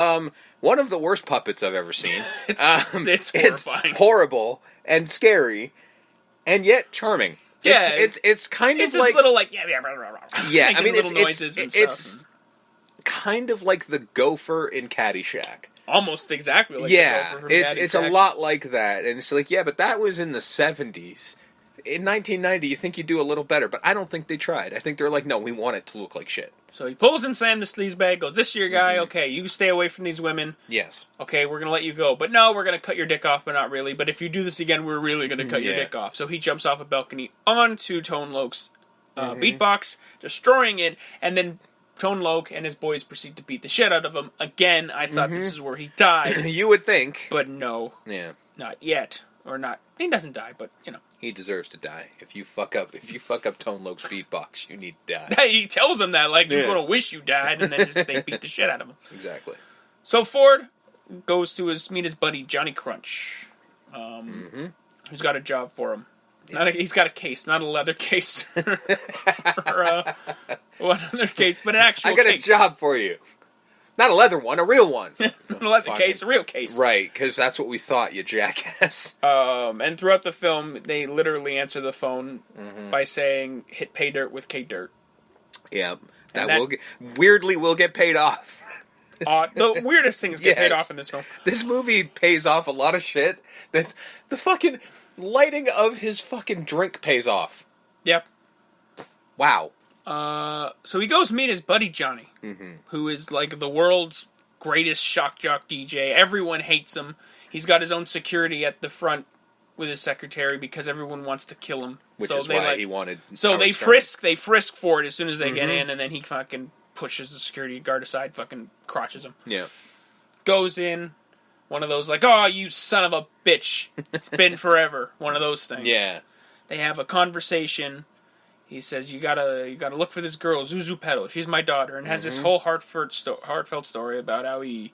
One of the worst puppets I've ever seen. It's horrifying. It's horrible and scary, and yet charming. Yeah, it's kind it's of like... It's little like... Yeah, I mean, little noises and stuff. It's kind of like the gopher in Caddyshack. Almost exactly like the gopher from Caddyshack. It's a lot like that, and it's like, yeah, but that was in the 70s. In 1990, you think you'd do a little better, but I don't think they tried. I think they're like, no, we want it to look like shit. So he pulls in Sam the sleaze bag, goes, this is your guy, okay, you stay away from these women. Yes. Okay, we're going to let you go. But no, we're going to cut your dick off, but not really. But if you do this again, we're really going to cut your dick off. So he jumps off a balcony onto Tone Loc's beatbox, destroying it, and then Tone Loc and his boys proceed to beat the shit out of him. Again, I thought this is where he died. You would think. But no. Yeah. Not yet. Or not. He doesn't die, but, you know. He deserves to die. If you fuck up Tone Loc's beatbox, you need to die. He tells him that, like, you're going to wish you died, and then they beat the shit out of him. Exactly. So Ford goes to meet his buddy Johnny Crunch, who's got a job for him. He's got a case, not a leather case or one other case, but an actual case. I got a job for you. Not a leather one, a real one. Not a leather case, a real case. Right, because that's what we thought, you jackass. And throughout the film, they literally answer the phone by saying, hit pay dirt with K-Dirt. Yeah, weirdly will get paid off. The weirdest things get paid off in this film. This movie pays off a lot of shit. That the fucking lighting of his fucking drink pays off. Yep. Wow. So he goes meet his buddy Johnny, who is like the world's greatest shock jock DJ. Everyone hates him. He's got his own security at the front with his secretary because everyone wants to kill him. Which is why he wanted. So they frisk Ford as soon as they get in, and then he fucking pushes the security guard aside, fucking crotches him. Yeah. Goes in, one of those like, oh, you son of a bitch, it's been forever. One of those things. Yeah. They have a conversation. He says, you gotta look for this girl, Zuzu Petal. She's my daughter. And has this whole heartfelt story about how he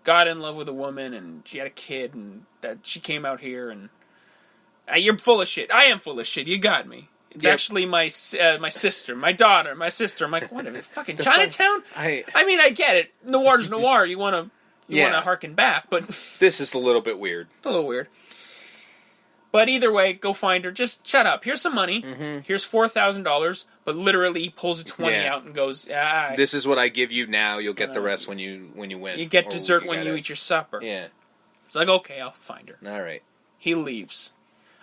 got in love with a woman and she had a kid and that she came out here and... you're full of shit. I am full of shit. You got me. It's actually my sister, my daughter, my sister. I'm like, whatever, fucking Chinatown? I mean, I get it. Noir's noir. You want to harken back, but... This is a little bit weird. A little weird. But either way, go find her. Just shut up. Here's some money. Here's $4,000. But literally, he pulls a 20 out and goes, this is what I give you now. You'll get the rest when you win. You get dessert when you eat your supper. Yeah. It's like, okay, I'll find her. All right. He leaves.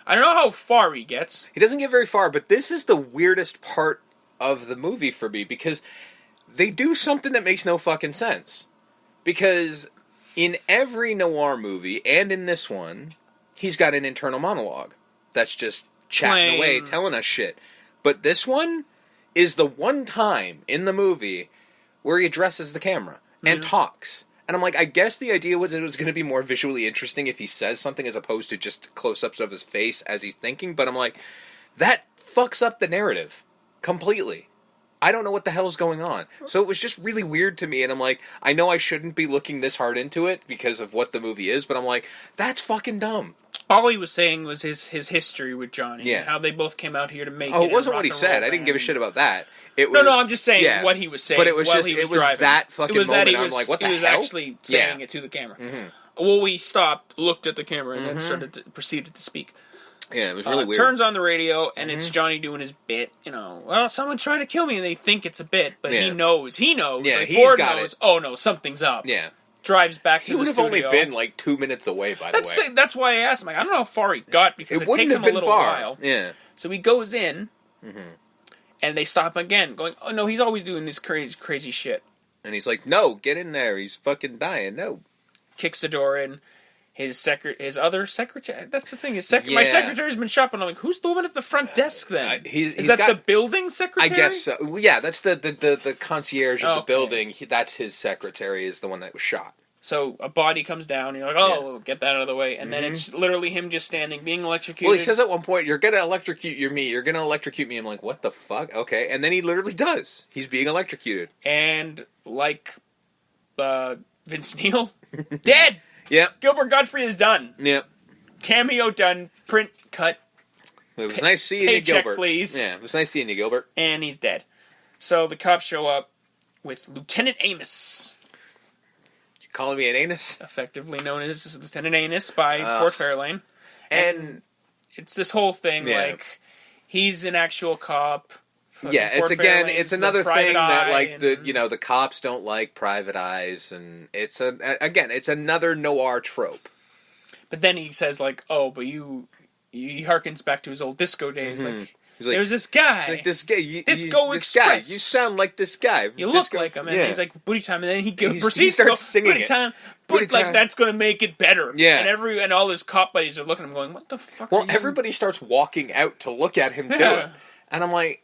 I don't know how far he gets. He doesn't get very far, but this is the weirdest part of the movie for me because they do something that makes no fucking sense. Because in every noir movie, and in this one... He's got an internal monologue that's just chatting away, telling us shit. But this one is the one time in the movie where he addresses the camera and talks. And I'm like, I guess the idea was it was going to be more visually interesting if he says something as opposed to just close-ups of his face as he's thinking. But I'm like, that fucks up the narrative completely. I don't know what the hell's going on. So it was just really weird to me, and I'm like, I know I shouldn't be looking this hard into it because of what the movie is, but I'm like, that's fucking dumb. All he was saying was his history with Johnny, and how they both came out here to make it. Oh, it wasn't what he said. I didn't give a shit about that. It was, no, I'm just saying what he was saying. But it was while just he was it was driving. that fucking moment. He I'm like, what the hell? He was actually saying it to the camera. Well, we stopped, looked at the camera, and then proceeded to speak. Yeah, it was really weird. Turns on the radio, and it's Johnny doing his bit. You know, well, someone's trying to kill me, and they think it's a bit, but he knows. Yeah, like, Ford knows. Oh no, something's up. Yeah. Drives back to the studio. He would have only been like 2 minutes away, by the way. That's why I asked him. Like, I don't know how far he got because it takes him a little while. Yeah. So he goes in, and they stop again, going, "Oh no, he's always doing this crazy shit." And he's like, "No, get in there. He's fucking dying. No." Kicks the door in. His other secretary. That's the thing. My secretary's been shopping. I'm like, who's the woman at the front desk then? Is that the building secretary? I guess so. Well, yeah, that's the concierge of the building. That's his secretary. Is the one that was shot. So a body comes down. And you're like, get that out of the way. And then it's literally him just standing, being electrocuted. Well, he says at one point, "You're gonna electrocute me. You're gonna electrocute me." I'm like, what the fuck? Okay, and then he literally does. He's being electrocuted. And like Vince Neil, dead. Yep. Gilbert Gottfried is done. Yep. Cameo done. Print cut. It was nice seeing you, Gilbert. Please. Yeah, it was nice seeing you, Gilbert. And he's dead. So the cops show up with Lieutenant Amos. calling me an anus? Effectively known as Lieutenant Anus by Ford Fairlane. And it's this whole thing, like, he's an actual cop. Yeah, it's another thing that, like, the cops don't like private eyes, and it's another noir trope. But then he says, like, oh, but he harkens back to his old disco days, like, there's this guy. Like this guy. Disco this Express. Guy, you sound like this guy. You look like him. And he's like, booty time. And then he proceeds he starts to singing booty time. But, like, that's going to make it better. Yeah. And all his cop buddies are looking at him going, what the fuck Well, everybody starts walking out to look at him do it. And I'm like,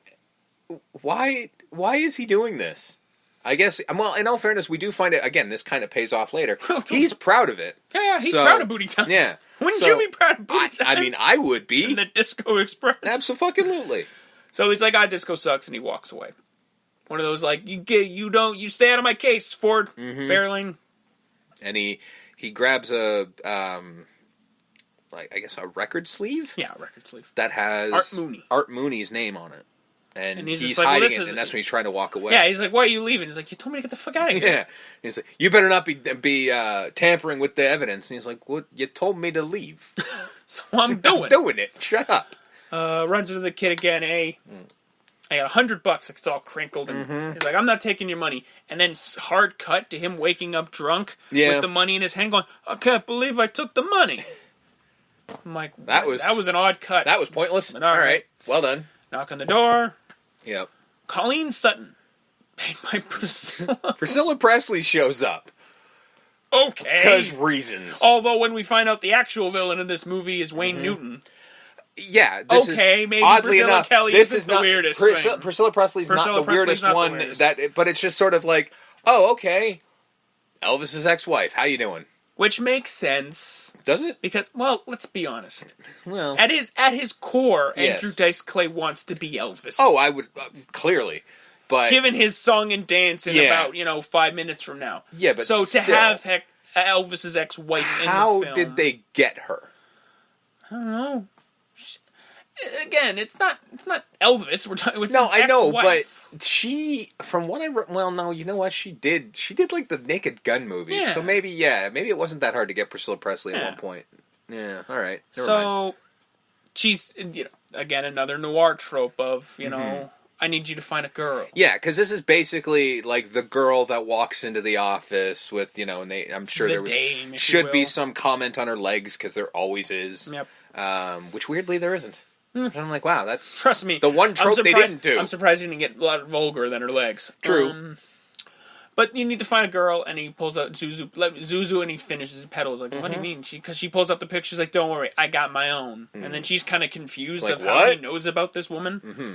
why is he doing this? I guess, well, in all fairness, we do find it, again, this kind of pays off later. He's proud of it. Yeah, he's proud of booty time. Yeah. Wouldn't you be proud of booty time? I mean, I would be. In the Disco Express. Absolutely. So he's like, disco sucks, and he walks away. One of those, like, you stay out of my case, Ford Fairlane. And he grabs a record sleeve? Yeah, a record sleeve. That has Art Mooney's name on it. And he's just like, hiding it, and that's when he's trying to walk away. Yeah, he's like, why are you leaving? He's like, you told me to get the fuck out of here. Yeah. He's like, you better not be tampering with the evidence. And he's like, well, you told me to leave. So I'm doing it. Shut up. Runs into the kid again, I got $100, it's all crinkled, and he's like, I'm not taking your money. And then hard cut to him waking up drunk with the money in his hand going, I can't believe I took the money. I'm like, that was an odd cut. That was pointless. All right. Well done. Knock on the door. Yep. Colleen Sutton, played by Priscilla. Priscilla Presley shows up. Okay. Because reasons. Although when we find out the actual villain in this movie is Wayne Newton. Yeah. Maybe Priscilla Kelly isn't the weirdest thing. Priscilla Presley's not the weirdest one. But it's just sort of like, oh, okay. Elvis's ex-wife. How you doing? Which makes sense. Does it? Because, well, let's be honest. Well, at his core, Andrew Dice Clay wants to be Elvis. Oh, I would clearly, but given his song and dance in about 5 minutes from now. Yeah, but so to have Elvis's ex-wife in the film, how did they get her? I don't know. Again, it's not Elvis. We're talking. It's no, his I know, ex-wife. but she, from what no, you know what she did? She did like the Naked Gun movies, yeah. So maybe it wasn't that hard to get Priscilla Presley at one point. Yeah, all right. Never mind. She's again another noir trope of I need you to find a girl. Yeah, because this is basically like the girl that walks into the office with and I'm sure should be some comment on her legs because there always is. Yep. Which weirdly there isn't. And I'm like, wow, that's... Trust me. The one trope they didn't do. I'm surprised he didn't get a lot vulgar than her legs. True. But you need to find a girl, and he pulls out Zuzu, and he finishes his pedals. Like, what do you mean? Because she pulls out the picture, she's like, don't worry, I got my own. And then she's kind of confused of how he knows about this woman. Mm-hmm.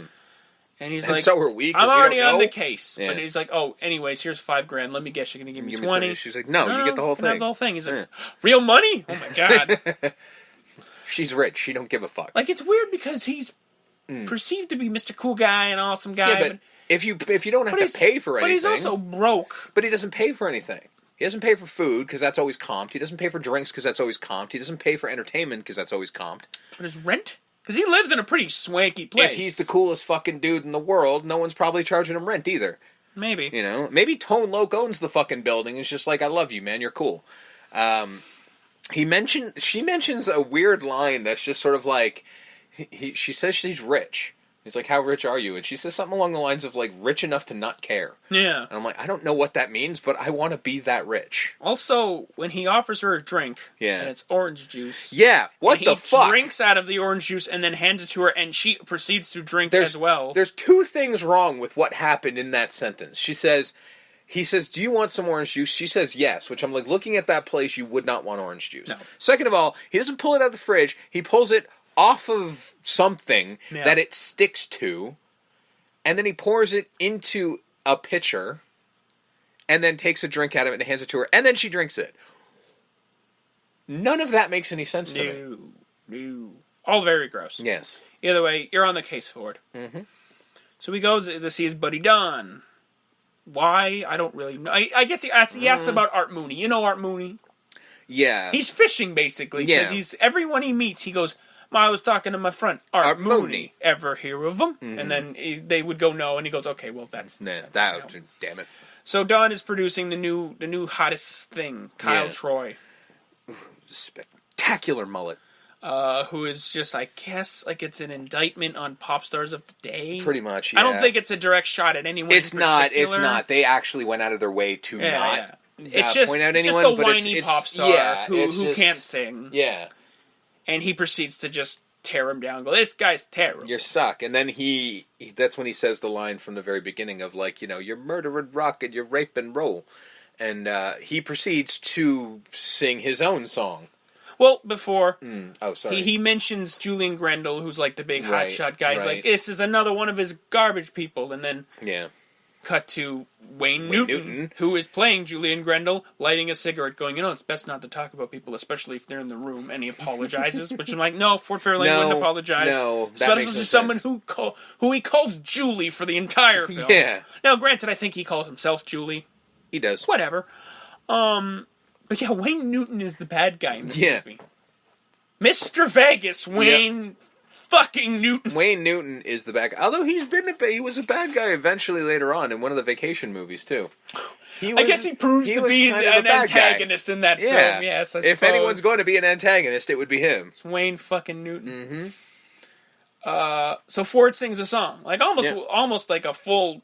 And he's like, so are we, I'm already on the case. Yeah. But he's like, oh, anyways, here's $5,000. Let me guess, you're going to give me 20. She's like, no, you get the whole thing. That's the whole thing. He's like, real money? Oh, my God. She's rich. She don't give a fuck. Like, it's weird because he's perceived to be Mr. Cool Guy and awesome guy. Yeah, but if you don't have to pay for anything... But he's also broke. But he doesn't pay for anything. He doesn't pay for food, because that's always comped. He doesn't pay for drinks, because that's always comped. He doesn't pay for entertainment, because that's always comped. But his rent? Because he lives in a pretty swanky place. If he's the coolest fucking dude in the world, no one's probably charging him rent either. Maybe. Maybe Tone Loc owns the fucking building. It's just like, I love you, man. You're cool. She mentions a weird line that's just sort of like, she says she's rich. He's like, how rich are you? And she says something along the lines of, like, rich enough to not care. Yeah. And I'm like, I don't know what that means, but I want to be that rich. Also, when he offers her a drink, and it's orange juice. Yeah, what the fuck? He drinks out of the orange juice and then hands it to her, and she proceeds to drink as well. There's two things wrong with what happened in that sentence. He says, do you want some orange juice? She says yes, which I'm like, looking at that place, you would not want orange juice. No. Second of all, he doesn't pull it out of the fridge. He pulls it off of something that it sticks to, and then he pours it into a pitcher, and then takes a drink out of it and hands it to her, and then she drinks it. None of that makes any sense to me. No. All very gross. Yes. Either way, you're on the case for it. Mm-hmm. So he goes to see his buddy Don. Why? I don't really know. I guess he asks about Art Mooney. You know Art Mooney? Yeah. He's fishing, basically. Because everyone he meets, he goes, I was talking to my friend, Art Mooney. Ever hear of him? Mm-hmm. And then they would go, no. And he goes, okay, well, that's damn it. So Don is producing the new hottest thing, Kyle Troy. Spectacular mullet. Who is just, I guess, like it's an indictment on pop stars of the day. Pretty much, yeah. I don't think it's a direct shot at anyone. It's not. They actually went out of their way to not It's just, point out anyone. Just a whiny pop star who can't sing. Yeah. And he proceeds to just tear him down. Go, this guy's terrible. You suck. And then he that's when he says the line from the very beginning of, like, you know, you're murder and rock and you're rape and roll. And he proceeds to sing his own song. Well, before... sorry. He mentions Julian Grendel, who's like the big hotshot guy. He's like, this is another one of his garbage people. And then cut to Wayne Newton, who is playing Julian Grendel, lighting a cigarette, going, you know, it's best not to talk about people, especially if they're in the room. And he apologizes, which I'm like, no, Ford Fairlane wouldn't apologize. No, especially to someone who he calls Julie for the entire film. Yeah. Now, granted, I think he calls himself Julie. He does. Whatever. But yeah, Wayne Newton is the bad guy in this movie. Mr. Vegas, Wayne fucking Newton. Wayne Newton is the bad guy. Although he was a bad guy eventually later on in one of the vacation movies, too. I guess he proves to be an antagonist in that film, yes, I suppose. If anyone's going to be an antagonist, it would be him. It's Wayne fucking Newton. Mm-hmm. So Ford sings a song. Like, almost like a full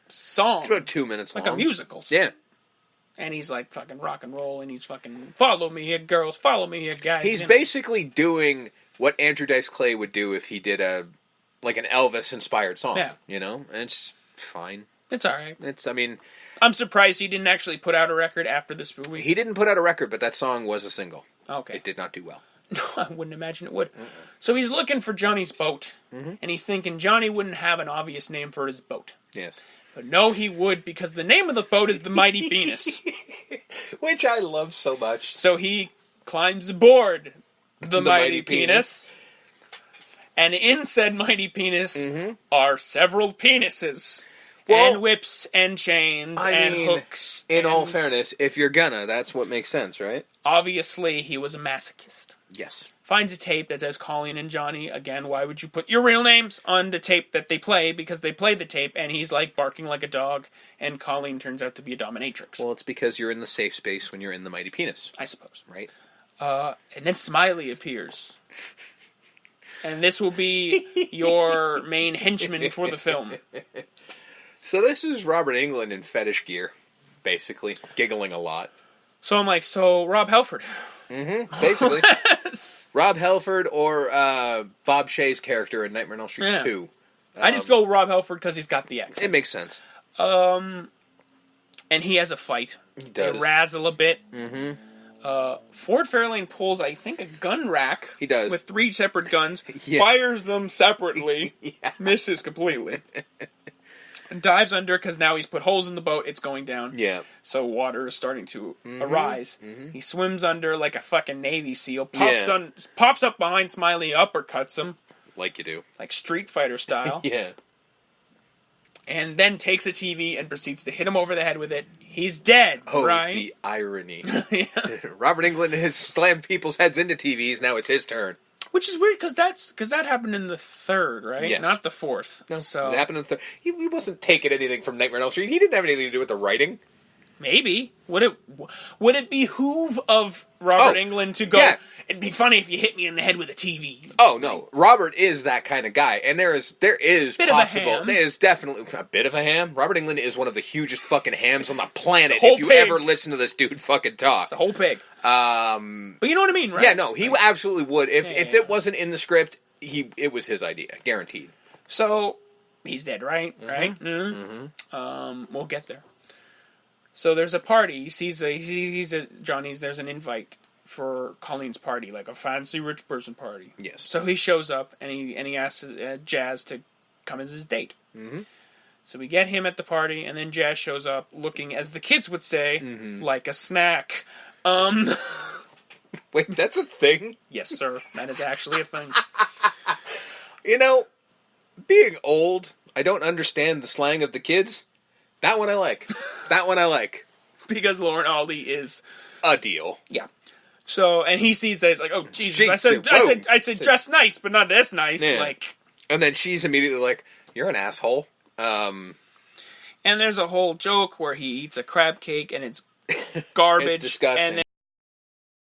song. It's about 2 minutes long. Like a musical. Yeah. And he's like fucking rock and roll, and he's fucking, follow me here, girls, follow me here, guys. He's basically doing what Andrew Dice Clay would do if he did an Elvis-inspired song. Yeah. You know? And it's fine. It's alright. I'm surprised he didn't actually put out a record after this movie. He didn't put out a record, but that song was a single. Okay. It did not do well. No, I wouldn't imagine it would. So he's looking for Johnny's boat, and he's thinking Johnny wouldn't have an obvious name for his boat. Yes. But no, he would, because the name of the boat is the Mighty Penis. Which I love so much. So he climbs aboard the Mighty Penis. And in said Mighty Penis are several penises. Well, and whips and chains and hooks. In all fairness, if you're gonna, that's what makes sense, right? Obviously, he was a masochist. Yes. Finds a tape that says Colleen and Johnny. Again, why would you put your real names on the tape that they play? Because they play the tape, and he's like barking like a dog, and Colleen turns out to be a dominatrix. Well, it's because you're in the safe space when you're in the Mighty Penis. I suppose. Right? And then Smiley appears. And this will be your main henchman for the film. So this is Robert Englund in fetish gear, basically. Giggling a lot. So I'm like, Rob Halford. Basically. Rob Halford or Bob Shaye's character in Nightmare on Elm Street 2. I just go Rob Halford because he's got the accent. It makes sense. And he has a fight. He does. They razzle a bit. Ford Fairlane pulls, I think, a gun rack. He does. With 3 separate guns. Fires them separately. Misses completely. And dives under because now he's put holes in the boat. It's going down. Yeah. So water is starting to arise. He swims under like a fucking Navy SEAL. Pops up behind Smiley, uppercuts him. Like you do. Like Street Fighter style. Yeah. And then takes a TV and proceeds to hit him over the head with it. He's dead, right? The irony. Robert Englund has slammed people's heads into TVs. Now it's his turn. Which is weird, because that happened in the 3rd, right? Yes. Not the 4th. No, so it happened in the 3rd. He wasn't taking anything from Nightmare on Elm Street. He didn't have anything to do with the writing. Maybe. Would it behoove of Robert Englund to go, it'd be funny if you hit me in the head with a TV. Oh, no. Robert is that kind of guy. And there is possible. There is definitely a bit of a ham. Robert Englund is one of the hugest fucking hams on the planet. If you ever listen to this dude fucking talk. It's a whole pig. But you know what I mean, right? Yeah, no, he absolutely would. If it wasn't in the script, it was his idea. Guaranteed. So, he's dead, right? Right? We'll get there. So there's a party. He sees Johnny's. There's an invite for Colleen's party, like a fancy rich person party. Yes. So he shows up and he asks Jazz to come as his date. So we get him at the party, and then Jazz shows up looking, as the kids would say, like a snack. Wait, that's a thing? Yes, sir. That is actually a thing. You know, being old, I don't understand the slang of the kids. That one I like. Because Lauren Aldi is a deal. Yeah. So, and he sees that, he's like, oh, Jesus, I said dress nice, but not this nice. Yeah. Like, and then she's immediately like, you're an asshole. And there's a whole joke where he eats a crab cake and it's garbage. It's disgusting. And